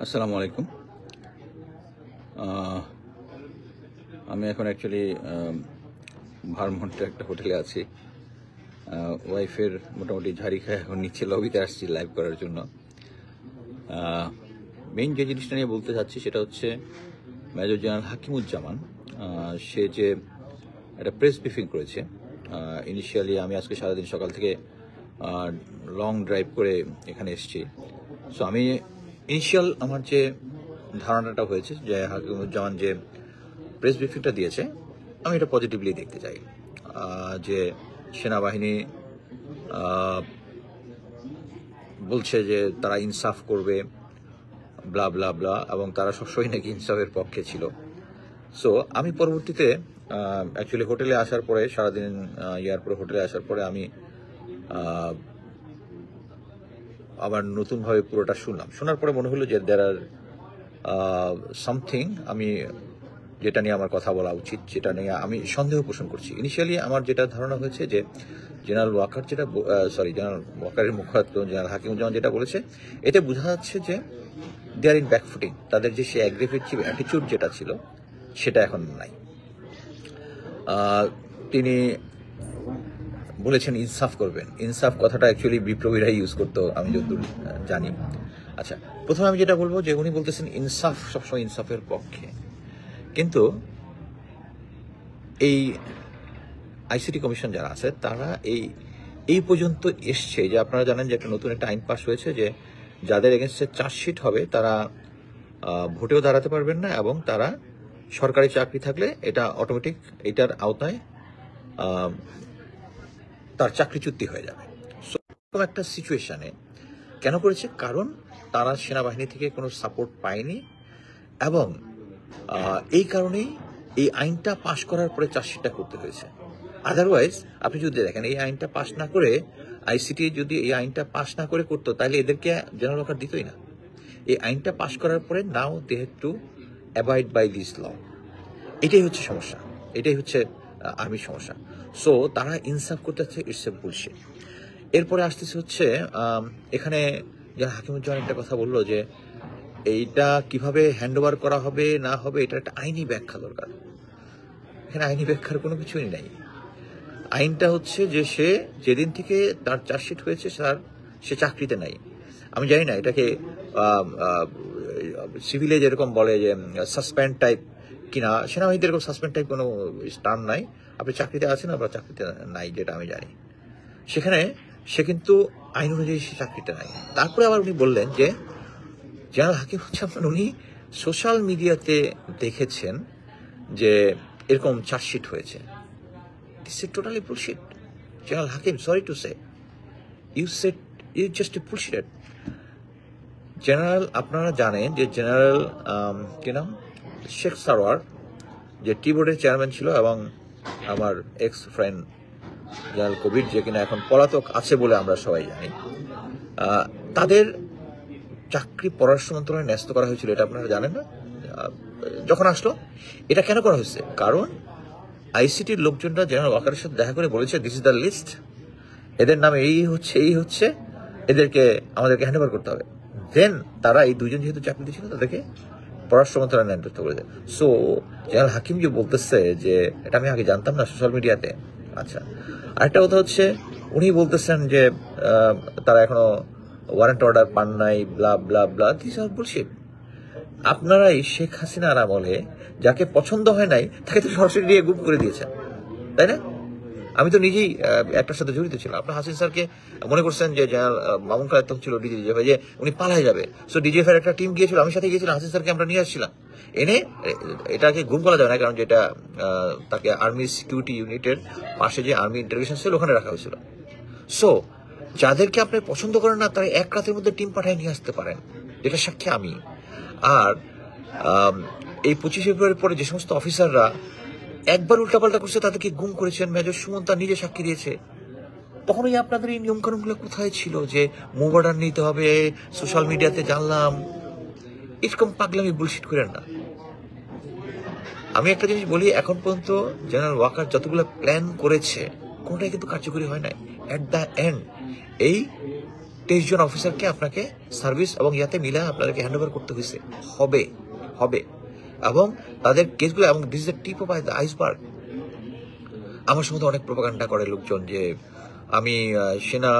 আসসালামু আলাইকুম। আমি এখন অ্যাকচুয়ালি ভারমন্টের একটা হোটেলে আছি। ওয়াইফের মোটামুটি ঝাড়ি খায় এখন নিচে লবিতে আসছি লাইভ করার জন্য। মেইন যে জিনিসটা নিয়ে বলতে চাচ্ছি সেটা হচ্ছে মেজর জেনারেল হাকিমুজ্জামান সে যে একটা প্রেস ব্রিফিং করেছে। ইনিশিয়ালি আমি আজকে সারাদিন সকাল থেকে লং ড্রাইভ করে এখানে এসেছি। সো আমি ইনিশিয়াল আমার যে ধারণাটা হয়েছে যে হাকিমুজ্জামান যে প্রেস ব্রিফিংটা দিয়েছে আমি এটা পজিটিভলি দেখতে চাই। যে সেনাবাহিনী বলছে যে তারা ইনসাফ করবে ব্লা ব্লা ব্লা, এবং তারা সবসময় নাকি ইনসাফের পক্ষে ছিল। সো আমি পরবর্তীতে অ্যাকচুয়ালি হোটেলে আসার পরে সারাদিন এয়ারপোর্টে হোটেলে আসার পরে আমি আবার নতুনভাবে পুরোটা শোনার পরে মনে হলো যে দেয়ার আর সামথিং আমি যেটা নিয়ে আমার কথা বলা উচিত, যেটা নিয়ে আমি সন্দেহ পোষণ করছি। ইনিশিয়ালি আমার যেটা ধারণা হয়েছে যে জেনারেল ওয়াকারের মুখপাত্র জেনারেল হাকিমুজ্জামান যেটা বলেছে এতে বোঝা যাচ্ছে যে দে আর ইন ব্যাকফুটিং। তাদের যে সে অ্যাগ্রেসিভ অ্যাটিটিউড যেটা ছিল সেটা এখন নাই। তিনি বলেছেন ইনসাফ করবেন। ইনসাফ কথাটা অ্যাকচুয়ালি বিপ্লবীরাই ইউজ করতো আমি যতদূর জানি। আচ্ছা, প্রথমে আমি যেটা বলবো যে উনি বলতেছেন ইনসাফ, সবসময় ইনসাফের পক্ষে, কিন্তু এই আইসিটি কমিশন যারা আছে তারা এই পর্যন্ত এসছে যে আপনারা জানেন যে একটা নতুন একটা আইন পাস হয়েছে যে যাদের এগেনস্টে চার্জশিট হবে তারা ভোটেও দাঁড়াতে পারবেন না, এবং তারা সরকারি চাকরি থাকলে এটা অটোমেটিক এটার আওতায় তার চাকরিচ্যুতি হয়ে যাবে। সো এরকম একটা সিচুয়েশনে কেন করেছে? কারণ তারা সেনাবাহিনী থেকে কোনো সাপোর্ট পায়নি, এবং এই কারণেই এই আইনটা পাশ করার পরে চার্জশিটটা করতে হয়েছে। আদারওয়াইজ আপনি যদি দেখেন এই আইনটা পাশ না করে, আইসিটি যদি এই আইনটা পাশ না করে করতো তাহলে এদেরকে জেনারেল ওয়াকার দিতই না। এই আইনটা পাশ করার পরে now they have to avoid by this law. এটাই হচ্ছে সমস্যা, এটাই হচ্ছে আর্মির সমস্যা। সো তারা ইনসাফ করতে চাচ্ছে, ইটস এ বুলশিট। এরপরে আসতেছে হচ্ছে এখানে যারা হাকিমুজ্জামান একটা কথা বললো যে এইটা কিভাবে হ্যান্ড ওভার করা হবে না হবে এটা একটা আইনি ব্যাখ্যা দরকার। এখানে আইনি ব্যাখ্যার কোনো কিছুই নাই। আইনটা হচ্ছে যে সে যেদিন থেকে তার চার্জশিট হয়েছে সে চাকরিতে নাই। আমি জানি না এটাকে সিভিলে যেরকম বলে যে সাসপেন্ড টাইপ কিনা, সেনাবাহিনীতে এরকম সাসপেন্ড টাইপ কোনো টার্ম নাই। আপনি চাকরিতে আছেন, আপনার চাকরিতে নাই, যেটা আমি জানি। সেখানে সে কিন্তু আইন অনুযায়ী সে চাকরিতে নাই। তারপরে আবার উনি বললেন যে জেনারেল হাকিমুজ্জামান উনি সোশ্যাল মিডিয়াতে দেখেছেন যে এরকম চার্জশিট হয়েছে। This is totally bullshit. General Hakim, sorry to say, you said you just a bullshit. General আপনারা জানেন যে জেনারেল কি নাম, শেখ সারোয়ার যে টি বোর্ডের চেয়ারম্যান ছিল, এবং আমার এক্স ফ্রেন্ড জেনারেল কবির যে কিনা এখন পলাতক আছে বলে আমরা সবাই জানি, তাদের চাকরি পররাষ্ট্র মন্ত্রণালয়ে ন্যস্ত করা হয়েছিল। এটা আপনারা জানেন না? যখন আসলো এটা কেন করা হয়েছে? কারণ আইসিটির লোকজনরা জেনারেল ওয়াকারের সাথে দেখা করে বলেছে দিস ইজ দ্য লিস্ট, এদের নামে এই হচ্ছে, এদেরকে আমাদেরকে হ্যান্ড ওভার করতে হবে। দেন তারা এই দুজন যেহেতু চাকরি ছিল তাদেরকে পররাষ্ট্র মন্ত্রণালয় ন্যস্ত করে দেয়। সো জেনারেল হাকিম যে বলতেছে যে এটা আমি আগে জানতাম না সোশ্যাল মিডিয়াতে। আচ্ছা, আরেকটা কথা হচ্ছে উনি বলতেছেন যে তারা এখনো ওয়ারেন্ট অর্ডার পান নাই, ব্লা ব্লা ব্লা, দিস আর বুলশিট। আপনারা এই শেখ হাসিনার আমলে যাকে পছন্দ হয় নাই তাকে তো সরাসরি দিয়ে গুম করে দিয়েছেন, তাই না? আমি তো নিজেই একটার সাথে জড়িত ছিলাম। আপনার হাসিন স্যারকে মনে করছেন যে জেনারেল মামুন খালেদ তখন ছিল ডিজিএফ, যে উনি পালায় যাবে। সো ডিজিএফ এর একটা টিম গিয়েছিল, আমি সাথে গিয়েছিলাম, হাসিন স্যারকে আমরা নিয়ে আসছিলাম, এনে এটাকে গুম করা যাবে না, কারণ যেটা তাকে আর্মি সিকিউরিটি ইউনিটের পাশে যে আর্মি ইন্টারভিউশন ছিল ওখানে রাখা হয়েছিল। সো যাদেরকে আপনি পছন্দ করেন না তারা এক রাতের মধ্যে টিম পাঠায় নিয়ে আসতে পারেন, যেটা সাক্ষী আমি। আর এই 25 ফেব্রুয়ারির পরে যে সমস্ত অফিসাররা একবার উল্টাপাল্টা করছে তাদেরকে গুম করেছেন, মেজর সুমন তার নিজে সাক্ষী দিয়েছে। তখনই আপনাদের এই নিয়মকানুনগুলো কোথায় ছিল যে মুভ অর্ডার নিতে হবে? সোশ্যাল মিডিয়াতে জানলাম, এরকম পাগলামি বুলশিট করেন না। আমি একটা জিনিস বলি, এখন পর্যন্ত জেনারেল ওয়াকার যতগুলো প্ল্যান করেছে কোনটাই কিন্তু কার্যকরী হয় নাই। অ্যাট দ্য এন্ড এই 23 জন অফিসারকে আপনাকে সার্ভিস এবং ইয়াতে মিলে আপনাদেরকে হ্যান্ড ওভার করতে হয়েছে, হবে হবে এবং তাদের কেসগুলো, এবং this is the tip of the iceberg. আমার সঙ্গে অনেক প্রোপাগান্ডা করে লোকজন যে আমি সেনা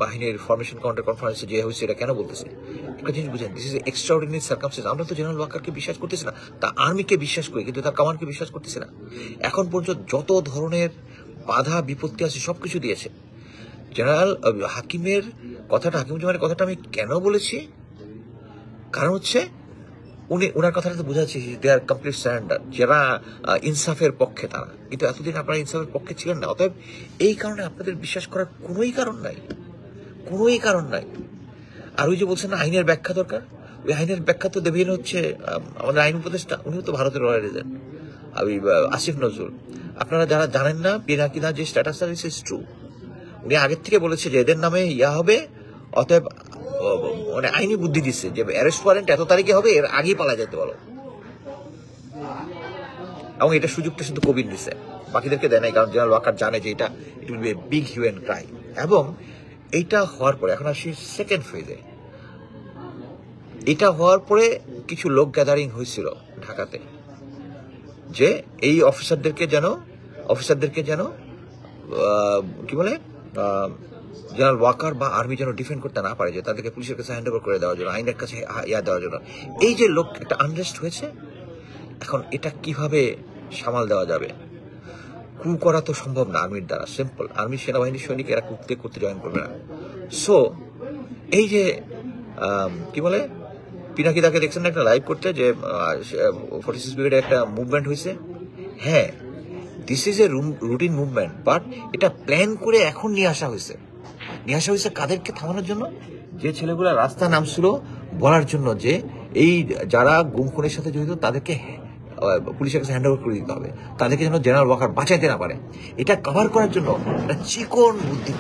বাহিনীর ফরমেশন কাউন্টার কনফারেন্সে যে হয়েছে এটা কেন বলতেছে। একটা জিনিস বুঝেন, দিস ইজ এক্সট্রাঅর্ডিনারি সার্কামস্টেন্স। আমরা তো জেনারেল ওয়াকারকে বিশ্বাস করতেছি না, তা আর্মিকে বিশ্বাস করি, কিন্তু তার কমান্ডকে বিশ্বাস করতেছি না। এখন পর্যন্ত যত ধরনের বাধা বিপত্তি আছে সবকিছু দিয়েছে। জেনারেল হাকিমের কথাটা, হাকিমুজ্জামানের কথাটা আমি কেন বলেছি, কারণ হচ্ছে ওনার কথাটা তো বোঝাচ্ছি দে আর কমপ্লিট সারেন্ডার, যারা ইনসাফের পক্ষে তারা, কিন্তু এতদিন আপনারা ইনসাফের পক্ষে ছিলেন না। অতএব এই কারণে আপনাদের বিশ্বাস করার কোনোই কারণ নাই। আর ওই যে বলছেন না আইনের ব্যাখ্যা দরকার, ওই আইনের ব্যাখ্যা তো দেবেন হচ্ছে আমাদের আইন উপদেষ্টা, উনিও তো ভারতের রয়্যাল এজেন্ট, আসিফ নজরুল। আপনারা যারা জানেন না, পিনাকিদা যে স্ট্যাটাস ইজ ট্রু, উনি আগের থেকে বলেছে যে এদের নামে হবে, অতএব মানে আইনি বুদ্ধি দিচ্ছে যে অ্যারেস্ট ওয়ারেন্ট এত তারিখে হবে, এর আগেই পালা যেতে বলো। এবং এটা সুযোগটা শুধু কবির দিচ্ছে, বাকিদেরকে দেয় নাই, কারণ জেনারেল ওয়াকার জানে যে এটা it will B a big human crime. এবং এইটা হওয়ার পরে, এখন আসি সেকেন্ড ফেজে, এটা হওয়ার পরে কিছু লোক গ্যাদারিং হয়েছিল ঢাকাতে, যে এই অফিসারদেরকে যেন কি বলে জেনারেল ওয়াকার বা আর্মি যেন ডিফেন্ড করতে না পারে, যে তাদেরকে পুলিশের কাছে হ্যান্ড ওভার করে দেওয়ার জন্য, আইনের কাছে দেওয়ার জন্য। এই যে লোক একটা আনরেস্ট হয়েছে, এখন এটা কিভাবে সামাল দেওয়া যাবে? কু করা তো সম্ভব না আর্মির দ্বারা, সিম্পল। আর্মি সেনাবাহিনীর সৈনিক এরা করতে জয়েন করবে না। সো এই যে কি বলে পিনাকিদাকে দেখছেন না একটা লাইভ করতে, যে 46 ব্রিগেডে একটা মুভমেন্ট হয়েছে। হ্যাঁ, this is a routine movement, but এটা প্ল্যান করে এখন নিয়ে আসা হয়েছে কাদেরকে থামানোর জন্য? যে ছেলেগুলা রাস্তা নামছিল বলার জন্য যে এই যারা গুম খুনের সাথে জড়িত তাদেরকে পুলিশের কাছে হ্যান্ড ওভার করে দিতে হবে, তাদেরকে যেন জেনারেল ওয়াকার বাঁচাইতে না পারে। এটা কভার করার জন্য একটা চিকন বুদ্ধি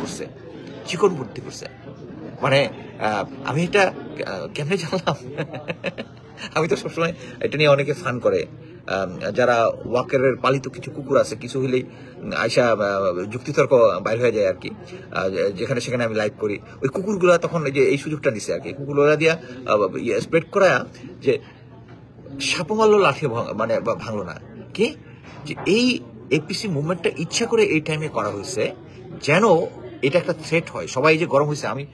করছে। মানে আমি এটা কেমনে জানলাম? আমি তো সবসময় এটা নিয়ে অনেকে ফান করে, যারা ওয়াকারের পালিত কিছু কুকুর আছে, কিছু হইলেই আয়সা যুক্তিতর্ক বাইর হয়ে যায় আর কি, যেখানে সেখানে আমি লাইভ করি। ওই কুকুরগুলা তখন এই সুযোগটা নিছে আর কি, কুকুরগুলা দিয়া স্প্রেড করা যে সাপও মারলো লাঠি মানে ভাঙলো না, কি যে এই এপিসি মুভমেন্টটা ইচ্ছা করে এই টাইমে করা হয়েছে যেন এটা একটা থ্রেট হয়। সবাই যে গরম হয়েছে, আমি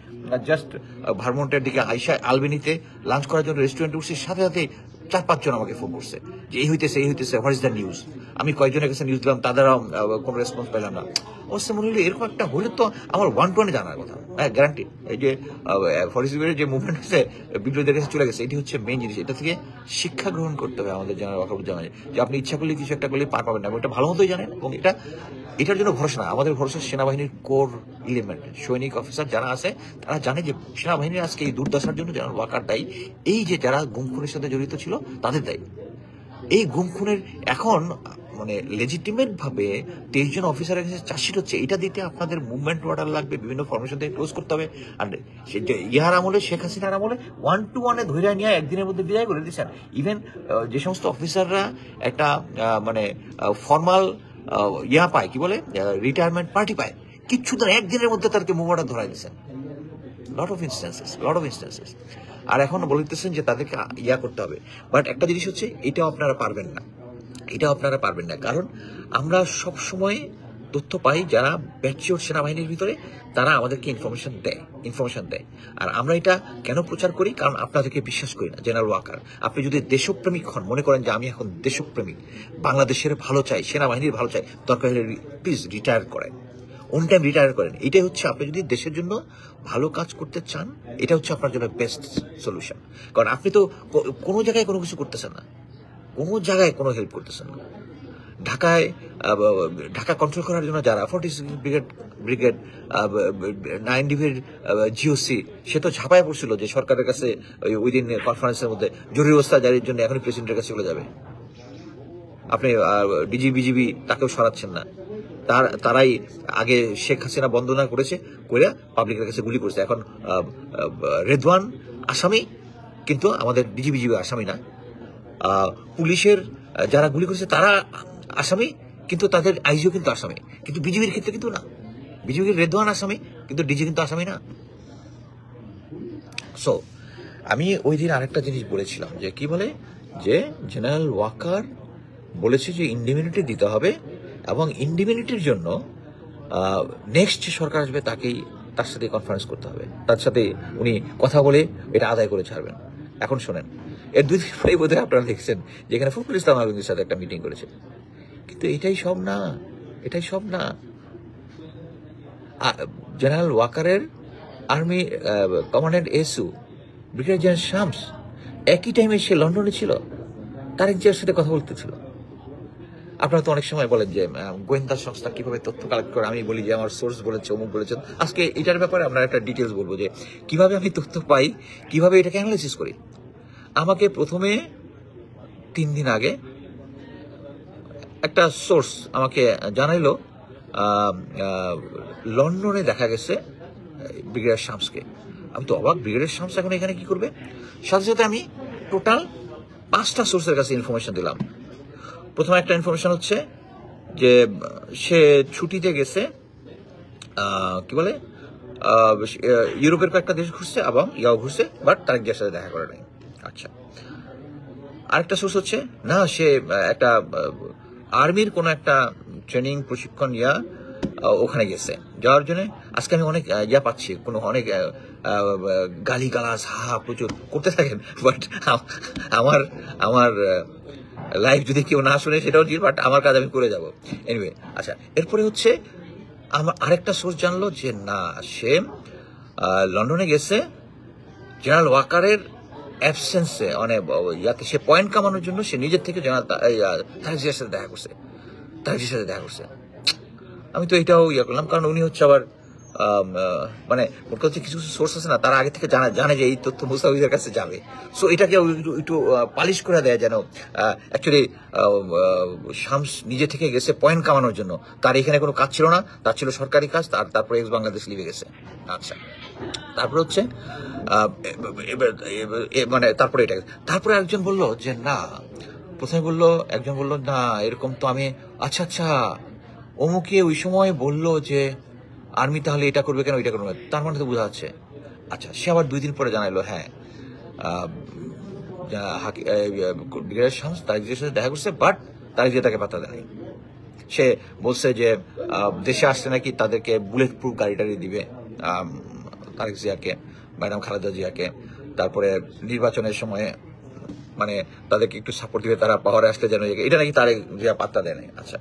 জাস্ট ভারমন্টের দিকে আইসা আলবেনিতে লাঞ্চ করার জন্য রেস্টুরেন্টে উঠছি, সাথে 4-5 জন আমাকে ফোন করছে যে এই হইতেছে হোয়াট ইজ দ্য নিউজ। আমি কয়েকজনের কাছে নিউজ দিলাম, তাদেরও কোনো রেসপন্স পেলাম না। অবশ্যই মনে হলো এরকম একটা হলে তো আমার 1-to-1 জানার কথা, হ্যাঁ গ্যারান্টি। এই যে 46 যে মুভমেন্ট হচ্ছে বিদ্রোহীদের কাছে চলে গেছে, এটি হচ্ছে মেইন জিনিস। এটা থেকে শিক্ষা গ্রহণ করতে হবে আমাদের জেনারেল ওয়াকারুজ্জামান, যে আপনি ইচ্ছা করলে কিছু একটা করলে পার পাবেন না, এবং এটা ভালো মতোই জানেন। এবং এটার জন্য ভরসা না, আমাদের ভরসা সেনাবাহিনীর কোর এলিমেন্ট, সৈনিক অফিসার যারা আছে, তারা জানে যে সেনাবাহিনীর আজকে এই দুর্দশার জন্য জেনারেল ওয়াকার দায়ী, এই যে যারা গুম খুনের সাথে জড়িত ছিল তাদের দায়ী। এই গুম খুনের এখন মানে লেজিটিমেট ভাবে 23 জন অফিসারের কাছে চার্জশিট হচ্ছে, এটা দিতে আপনাদের মুভমেন্ট অর্ডার লাগবে, বিভিন্ন ফরমেশন থেকে ক্লোজ করতে হবে। আর ইহার আমলে, শেখ হাসিনার আমলে 1-to-1 ধরে নিয়ে একদিনের মধ্যে বিদায় করে দিচ্ছেন। ইভেন যে সমস্ত অফিসাররা একটা মানে ফর্মাল পায়, কি বলে রিটায়ারমেন্ট পার্টি পায়, কিচ্ছু তো একদিনের মধ্যে তাদেরকে মুভ অর্ডার ধরাই দিচ্ছেন। Lot of instances. আর এখন বলতেছেন যে তাদেরকে করতে হবে। বাট একটা জিনিস হচ্ছে, এটাও আপনারা পারবেন না, কারণ আমরা সব সময় তথ্য পাই যারা ম্যাচিওর সেনাবাহিনীর ভিতরে, তারা আমাদেরকে ইনফরমেশন দেয়। আর আমরা এটা কেন প্রচার করি? কারণ আপনাদেরকে বিশ্বাস করি না। জেনারেল ওয়াকার, আপনি যদি দেশপ্রেমিক হন, মনে করেন যে আমি এখন দেশপ্রেমিক, বাংলাদেশের ভালো চাই, সেনাবাহিনীর ভালো চাই, দরকার হলে প্লিজ রিটায়ার করেন, অন টাইম রিটায়ার করেন। এটাই হচ্ছে, আপনি যদি দেশের জন্য ভালো কাজ করতে চান, এটা হচ্ছে আপনার জন্য বেস্ট সলিউশন। কারণ আপনি তো কোনো জায়গায় কোনো কিছু করতেছেন না, কোনো জায়গায় কোনো হেল্প করতেছেন না। ঢাকা কন্ট্রোল করার জন্য যারা 46 ব্রিগেড 9 ডিভির জিওসি, সে তো ঝাঁপায় পড়ছিল যে সরকারের কাছে ওই দিন কনফারেন্সের মধ্যে জরুরি অবস্থা জারির জন্য এখনই প্রেসিডেন্টের কাছে চলে যাবে। আপনি বিজিবি তাকেও সরাচ্ছেন না। তারাই আগে শেখ হাসিনা বন্দনা করেছে, পাবলিকের কাছে গুলি করেছে। এখন রেদওয়ান আসামি, কিন্তু আমাদের বিজিবি আসামি না। পুলিশের যারা গুলি করেছে তারা আসামি, কিন্তু তাদের আইজিও কিন্তু আসামি, কিন্তু বিজিবির ক্ষেত্রে কিন্তু না। বিজিবির রেদওয়ান আসামি, কিন্তু ডিজি কিন্তু আসামি না। সো আমি ওই দিন আরেকটা জিনিস বলেছিলাম যে কি বলে যে জেনারেল ওয়াকার বলেছে যে ইন্ডিমিউনিটি দিতে হবে এবং ইন্ডিমিউনিটির জন্য নেক্সট যে সরকার আসবে তার সাথে কনফারেন্স করতে হবে, তার সাথে উনি কথা বলে এটা আদায় করে ছাড়বেন। এখন শোনেন, এর 2 দিন পরেই বোধহয় আপনারা দেখছেন যেখানে ফখরুল ইসলাম আলমগীরের সাথে একটা মিটিং করেছে। কিন্তু এটাই সব না। জেনারেল ওয়াকারের আর্মি কমান্ড্যান্ট এসু ব্রিগেডিয়ার জেনারেল শামস একই টাইমে সে লন্ডনে ছিল, তারেক জিয়ার সাথে কথা বলতেছিল। আপনারা তো অনেক সময় বলেন যে গোয়েন্দা সংস্থা কিভাবে তথ্য কালেক্ট করে, আমি বলি যে আমার সোর্স বলেছে, অমুক বলেছেন। আজকে এটার ব্যাপারে আমরা একটা ডিটেলস বলবো যে কিভাবে আমি তথ্য পাই, কিভাবে এটাকে অ্যানালাইসিস করি। আমাকে প্রথমে 3 দিন আগে একটা সোর্স আমাকে জানাইলো লন্ডনে দেখা গেছে ব্রিগেডিয়ার শামসকে। আমি তো অবাক, ব্রিগেডিয়ার শামস এখন এখানে কি করবে? সাথে সাথে আমি টোটাল 5টা সোর্সের কাছে ইনফরমেশন দিলাম। প্রথম একটা ইনফরমেশন হচ্ছে যে সে ছুটিতে গেছে, কি বলে ইউরোপের কয়েকটা দেশ ঘুরছে এবং ঘুরছে, বাট তারেক জিয়ার সাথে দেখা করে নাই। আচ্ছা, আরেকটা সোর্স হচ্ছে না, সে একটা আর্মির কোনো একটা ট্রেনিং প্রশিক্ষণ ওখানে গেছে। যাওয়ার জন্য আজকে আমি অনেক পাচ্ছি, অনেক গালিগালাজ প্রচুর করতে থাকেন, বাট আমার লাইভ যদি কেউ না শুনে সেটাও ঠিক, বাট আমার কাজ আমি করে যাব। এনিওয়ে, আচ্ছা, এরপরে হচ্ছে আমার আরেকটা সোর্স জানলো যে না, সে লন্ডনে গেছে জেনারেল ওয়াকারের অ্যাবসেন্সে, সে পয়েন্ট কামানোর জন্য সে নিজের থেকে তারেক জিয়ার সাথে দেখা করছে। আমি তো এটাও করলাম, কারণ উনি হচ্ছে আবার মানে ওর কাছে কিছু সোর্স আছে না, তারা আগে থেকে জানে যে এই তথ্য মুস্তাফিজের কাছে যাবে। সো এটাকে একটু পালিশ করে দেয় যেন অ্যাকচুয়ালি শামস নিজে থেকে গেছে পয়েন্ট কামানোর জন্য, তার এখানে কোনো কাজ ছিল না, তার ছিল সরকারি কাজ, তারপরে এক্স বাংলাদেশ লিভে গেছে। আচ্ছা, তারপরে হচ্ছে তারপরে তারপরে একজন বলল যে না, প্রথমে একজন বলল না এরকম তো আমি, আচ্ছা অমুকে ওই সময় বললো যে আর্মি তাহলে এটা করবে কেন, ওইটা করবে, তার মানে তো বোঝা যাচ্ছে। আচ্ছা, সে আবার 2 দিন পরে জানাইলো হ্যাঁ ব্রিগেডিয়ার শামস তারেক জিয়ার সাথে দেখা করছে, বাট তারেক জিয়া তাকে পাত্তা দেয়। সে বলছে যে দেশে আসছে নাকি তাদেরকে বুলেট প্রুফ গাড়ি টাড়ি দিবে তারেক জিয়াকে, ম্যাডাম খালেদা জিয়াকে, তারপরে নির্বাচনের সময় মানে তাদেরকে একটু সাপোর্ট দিবে, তারা পাওয়ারে আসলে যেন, এটা নাকি তারেক জিয়া পাত্তা দেয় নাই। আচ্ছা,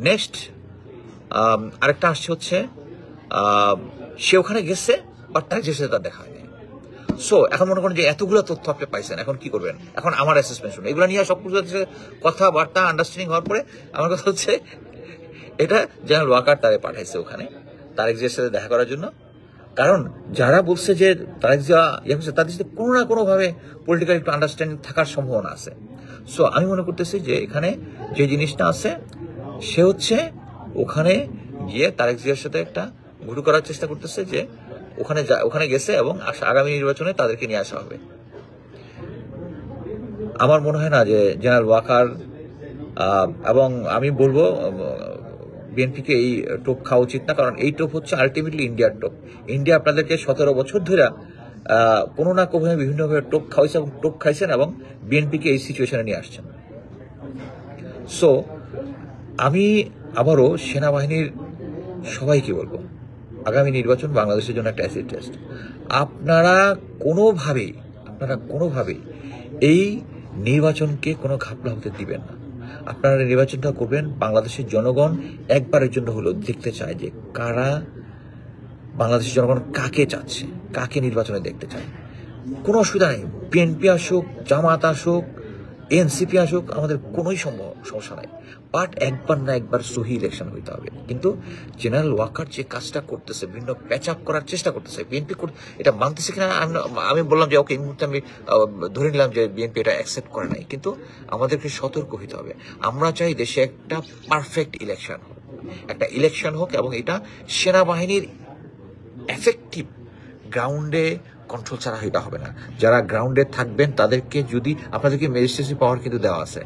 নেক্সট আরেকটা আসছে হচ্ছে সে ওখানে গেছে, বাট তারেক জিয়ার সাথে তার দেখা হয়নি। সো এখন মনে করেন যে এতগুলো তথ্য আপনি পাইছেন, এখন কি করবেন? এখন আমার অ্যাসেসমেন্ট শুনুন, এগুলো নিয়ে সবকিছু কথাবার্তা আন্ডারস্ট্যান্ডিং হওয়ার পরে আমার কথা হচ্ছে এটা জেনারেল ওয়াকার তারে পাঠাইছে ওখানে তারেক জিয়ার সাথে দেখা করার জন্য। কারণ যারা বলছে যে তারেক জিয়া তাদের সাথে কোনো না কোনো ভাবে পলিটিক্যাল একটু আন্ডারস্ট্যান্ডিং থাকার সম্ভাবনা আছে। সো আমি মনে করতেছি যে এখানে যে জিনিসটা আছে সে হচ্ছে ওখানে গিয়ে তারেক জিয়ার সাথে একটা ঘুরু করার চেষ্টা করতেছে যে ওখানে গেছে এবং আগামী নির্বাচনে তাদেরকে নিয়ে আসা হবে। আমার মনে হয় না যে জেনারেল ওয়াকার, এবং আমি বলবো বিএনপিকে এই টোপ খাওয়া উচিত না, কারণ এই টোপ হচ্ছে আলটিমেটলি ইন্ডিয়ার টোপ। ইন্ডিয়া আপনাদেরকে 17 বছর ধরে কোনো না কোনো বিভিন্নভাবে টোপ খাওয়াইছে এবং টোপ খাইছেন এবং বিএনপিকে এই সিচুয়েশনে নিয়ে আসছেন। সো আমি আবারও সেনাবাহিনীর সবাইকে বলবো, আগামী নির্বাচন বাংলাদেশের জন্য একটা অ্যাসিড টেস্ট। আপনারা কোনোভাবেই এই নির্বাচনকে কোনো ঘাপলা হতে দিবেন না। আপনারা নির্বাচনটা করবেন, বাংলাদেশের জনগণ একবারের জন্য হলেও দেখতে চায় যে বাংলাদেশের জনগণ কাকে চাচ্ছে, কাকে নির্বাচনে দেখতে চায়। কোনো অসুবিধা নেই, বিএনপি আসুক, জামাত আসুক, এনসিপি আসুক, আমাদের কোনোই সমস্যা নাই, বাট একবার না একবার সহি ইলেকশন হইতে হবে। কিন্তু জেনারেল ওয়াকার যে কাজটা করতেছে, বিভিন্ন প্যাচ আপ করার চেষ্টা করতেছে, বিএনপি এটা মানতেছে কিনা আমি বললাম যে ওকে, এই মুহূর্তে আমি ধরে নিলাম যে বিএনপি এটা অ্যাকসেপ্ট করে নাই, কিন্তু আমাদেরকে সতর্ক হইতে হবে। আমরা চাই দেশে একটা পারফেক্ট ইলেকশন হোক এবং এটা সেনাবাহিনীর এফেক্টিভ গ্রাউন্ডে কন্ট্রোল ছাড়া এটা হবে না। যারা গ্রাউন্ডে থাকবেন তাদেরকে যদি আপনাদেরকে ম্যাজিস্ট্রেসি পাওয়ার কিন্তু দেওয়া আছে,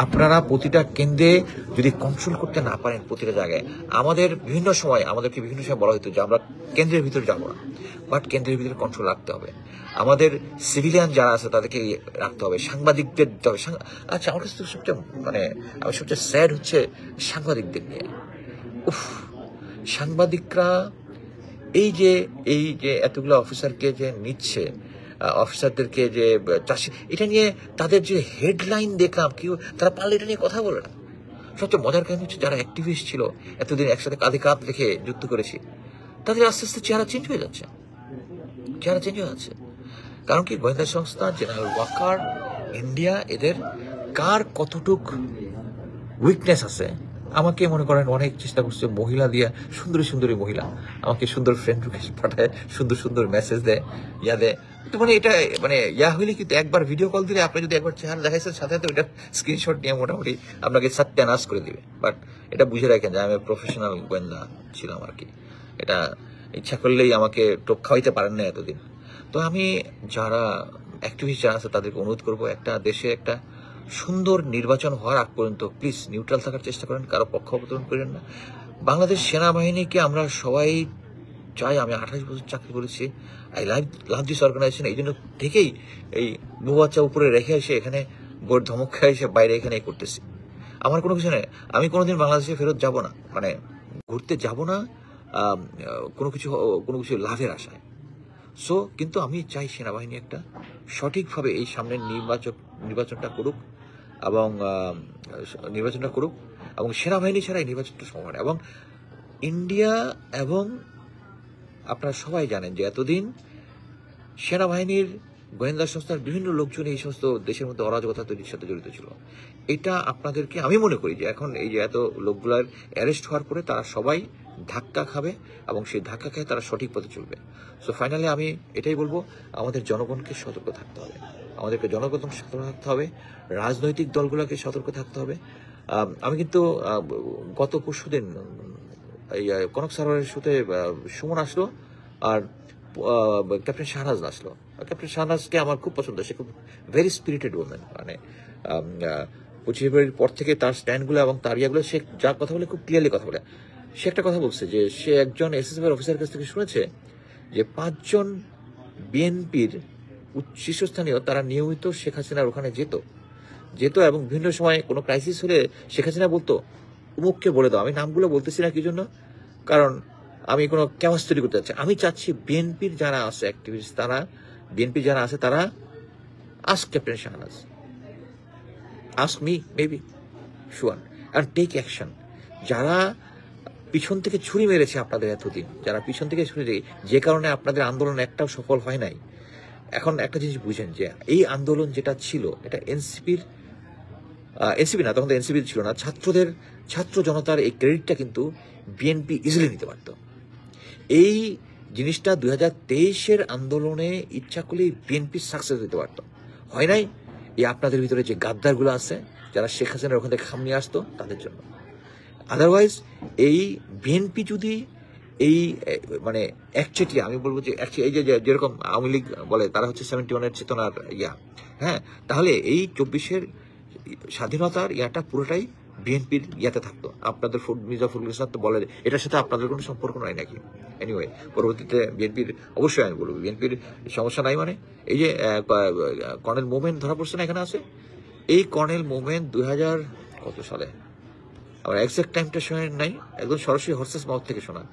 আপনারা প্রতিটা কেন্দ্রে যদি কন্ট্রোল করতে না পারেন প্রতিটা জায়গায়, আমাদেরকে বিভিন্ন সময় বলা হতো যে আমরা কেন্দ্রের ভিতরে যাবো না, বাট কেন্দ্রের ভিতরে কন্ট্রোল রাখতে হবে। আমাদের সিভিলিয়ান যারা আছে তাদেরকে রাখতে হবে, সাংবাদিকদের আচ্ছা আমার কাছে সবচেয়ে স্যাড হচ্ছে সাংবাদিকদের নিয়ে। সাংবাদিকরা এই যে এতগুলো অফিসারকে যে নিচ্ছে, অফিসারদেরকে যে চাষি, এটা নিয়ে তাদের যে হেডলাইন দেখলাম, কি তারা পারলে এটা নিয়ে কথা বলে না। সবচেয়ে মজার কারণ হচ্ছে যারা অ্যাক্টিভিস্ট ছিল, এতদিন একসাথে কাঁধে কাঁধ রেখে যুদ্ধ করেছি, তাদের আস্তে আস্তে চেহারা চেঞ্জ হয়ে যাচ্ছে। কারণ কি, গোয়েন্দা সংস্থা, জেনারেল ওয়াকার, ইন্ডিয়া, এদের কার কতটুক উইকনেস আছে। আমাকে মনে করেন অনেক চেষ্টা করছে মহিলা দিয়া, সুন্দরী সুন্দরী মহিলা আমাকে সুন্দর ফ্রেন্ড রিকোয়েস্ট পাঠায়, সুন্দর সুন্দর মেসেজ দেয়, দেয়। তো এটা হইলে কিন্তু একবার ভিডিও কল দিলে আপনি যদি একবার চেহারা দেখাইছেন, সাথে সাথে ওইটা স্ক্রিনশট নিয়ে মোটামুটি আপনাকে সত্যানাশ করে দিবে। বাট এটা বুঝে রাখেন যে আমি প্রফেশনাল গোয়েন্দা ছিলাম আর কি। এটা ইচ্ছা করলেই আমাকে টোপ খাওয়াইতে পারেন না এতদিন। তো আমি যারা অ্যাক্টিভিস্ট যারা আছে তাদেরকে অনুরোধ করবো, একটা দেশে একটা সুন্দর নির্বাচন হওয়ার আগ পর্যন্ত প্লিজ নিউট্রাল থাকার চেষ্টা করেন, কারো পক্ষপাতন করেন না। বাংলাদেশ সেনাবাহিনীকে আমরা সবাই চাই। আমি 28 বছর চাকরি করেছি, আই লাভ দিস অর্গানাইজেশন। এই জন্য থেকেই এই বউ বাচ্চা উপরে রেখে এসে এখানে বোর্ড ধমক খেয়ে এসে বাইরে এখানে করতেছি। আমার কোনো কিছু নেই, আমি কোনোদিন বাংলাদেশে ফেরত যাব না, ঘুরতে যাব না কোনো কিছু লাভের আশায়। কিন্তু আমি চাই সেনাবাহিনী একটা সঠিকভাবে এই সামনের নির্বাচনটা করুক এবং সেনাবাহিনী ছাড়া এই নির্বাচনটা সম্ভব না। এবং ইন্ডিয়া এবং আপনারা সবাই জানেন যে এতদিন সেনাবাহিনীর গোয়েন্দা সংস্থার বিভিন্ন লোকজন এই সমস্ত দেশের মধ্যে অরাজকতা তৈরির সাথে জড়িত ছিল। এটা আপনাদেরকে, আমি মনে করি যে এখন এই যে এত লোকগুলার অ্যারেস্ট হওয়ার পরে তারা সবাই ধাক্কা খাবে এবং সেই ধাক্কা খেয়ে তারা সঠিক পথে চলবে। সো ফাইনালি আমি এটাই বলবো, আমাদের জনগণকে সতর্ক থাকতে হবে, রাজনৈতিক দলগুলোকে সতর্ক থাকতে হবে। আমি কিন্তু গত পরশুদিন এই কনক সারোয়ারের সাথে সুমন আসলো আর ক্যাপ্টেন শাহনাজ আসলো। ক্যাপ্টেন শাহনাজকে আমার খুব পছন্দ, সে খুব ভেরি স্পিরিটেড ওমেন। 25 ফেব্রুয়ারির পর থেকে তার স্ট্যান্ডগুলো এবং তার ইয়াগুলো, সে যা কথা বলে খুব ক্লিয়ারলি কথা বলে। সে একটা কথা বলছে যে সে একজন এসএসএফ অফিসারের কাছ থেকে শুনেছে যে 5 জন বিএনপির শীর্ষস্থানীয় তারা নিয়মিত শেখ হাসিনার ওখানে যেত এবং বিভিন্ন সময় কোনো ক্রাইসিস হলে শেখ হাসিনা বলতো উমুককে বলে দাও। আমি নামগুলো বলতেছি না কি জন্য, কারণ আমি কোনো ক্যামাস তৈরি করতে চাচ্ছি। আমি চাচ্ছি বিএনপির যারা আছে অ্যাক্টিভিস্ট, তারা ask captain Shahnaz, ask me, maybe sure, and take action. যারা পিছন থেকে ছুরি মেরেছে আপনাদের এতদিন, যে কারণে আপনাদের আন্দোলন একটাও সফল হয় নাই, এখন একটা জিনিস বুঝেন যে এই আন্দোলন যেটা ছিল এটা এনসিপি না, তখন তো এনসিপি ছিল না, ছাত্র জনতার এই ক্রেডিটটা কিন্তু বিএনপি ইজিলি নিতে পারত। এই জিনিসটা 2023-এর আন্দোলনে ইচ্ছা করলেই বিএনপি সাকসেস হতে পারত, হয় নাই। এই আপনাদের ভিতরে যে গাদ্দারগুলো আছে, যারা শেখ হাসিনার ওখান থেকে খাম নিয়ে আসতো, তাদের জন্য। আদারওয়াইজ এই বিএনপি যদি এই একচেটিয়া, আমি বলবো যে এই যে যেরকম আওয়ামী লীগ বলে তারা হচ্ছে 71-এর চেতনার তাহলে এই 24-এর স্বাধীনতার পুরোটাই বিএনপির থাকতো। আপনাদের মির্জা ফখরুল ইসলাম তো বলে এটার সাথে আপনাদের কোনো সম্পর্ক নাই নাকি? এনিওয়ে, পরবর্তীতে বিএনপির, অবশ্যই আমি বলবো বিএনপির সমস্যা নাই। এই যে কর্নেল মোমেন ধরা পড়ছে না, এখানে আছে। এই কর্নেল মোমেন 2000 কত সালে, আমার এক্সাক্ট টাইমটা শোনা নাই, একদম সরাসরি হর্সেস মাউথ থেকে শোনা।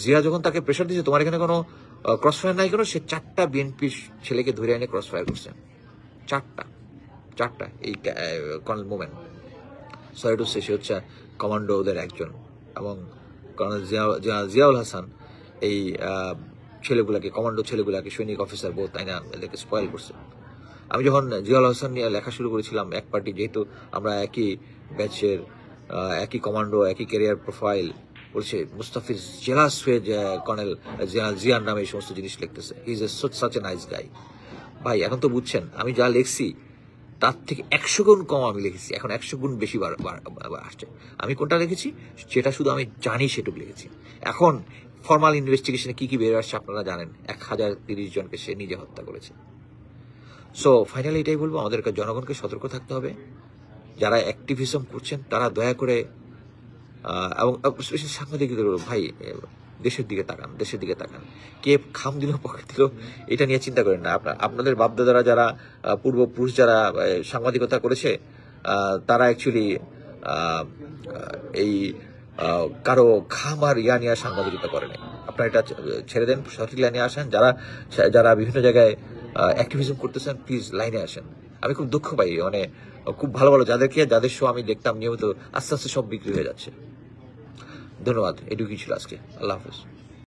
জিয়া যখন তাকে প্রেশার দিয়েছে, তোমার এখানে কোনো ক্রস ফায়ার নাই কেন, সে 4টা বিএনপি ছেলেকে ধরে এনে ক্রস ফায়ার করছে। 4টা এই colonel Momen, sorry to say, সে হচ্ছে কমান্ডো ওদের একজন, এবং কর্নেল জিয়াউল হাসান এই ছেলেগুলাকে, কমান্ডো ছেলেগুলাকে, সৈনিক অফিসার বোধ, তাই না, এদেরকে স্পয়েল করছে। আমি যখন জিয়াউল হাসান নিয়ে লেখা শুরু করেছিলাম, এক পার্টি, যেহেতু আমরা একই ব্যাচের, একই কমান্ডো, একই ক্যারিয়ার প্রোফাইল, বলছে মুস্তাফিজ জেলাস হয়ে কর্নেল জিয়ার নামে এই সমস্ত জিনিস লিখতেছে। He is such a nice guy. ভাই এখন তো বুঝছেন, আমি যা লিখছি তার থেকে 100 গুণ কম আমি লিখেছি, এখন 100 গুণ বেশি আসছে। আমি কোনটা লিখেছি যেটা শুধু আমি জানি সেটুকু লিখেছি। এখন ফর্মাল ইনভেস্টিগেশনে কি কি বের আসছে আপনারা জানেন, 1030 জনকে সে নিজে হত্যা করেছে। সো ফাইনালি এটাই বলবো, আমাদেরকে জনগণকে সতর্ক থাকতে হবে। যারা অ্যাক্টিভিজম করছেন তারা দয়া করে এবং স্পেশাল সাংবাদিকদের ভাই দেশের দিকে তাকান, দেশের দিকে তাকান। কে খাম দিল পকেট দিল এটা নিয়ে চিন্তা করেন না। আপনাদের বাপদাদারা যারা পূর্বপুরুষ যারা সাংবাদিকতা করেছে তারা অ্যাকচুয়ালি এই কারো খাম আর ইয়া নিয়ে সাংবাদিকতা করে নাই। আপনারা এটা ছেড়ে দেন, সঠিক লাইনে আসেন। যারা বিভিন্ন জায়গায় অ্যাক্টিভিজম করতেছেন প্লিজ লাইনে আসেন। আমি খুব দুঃখ পাই, মানে খুব ভালো ভালো যাদের শো আমি দেখতাম নিয়মিত, আস্তে আস্তে সব বিক্রি হয়ে যাচ্ছে। ধন্যবাদ, এটুকুই ছিল আজকে। আল্লাহ হাফেজ।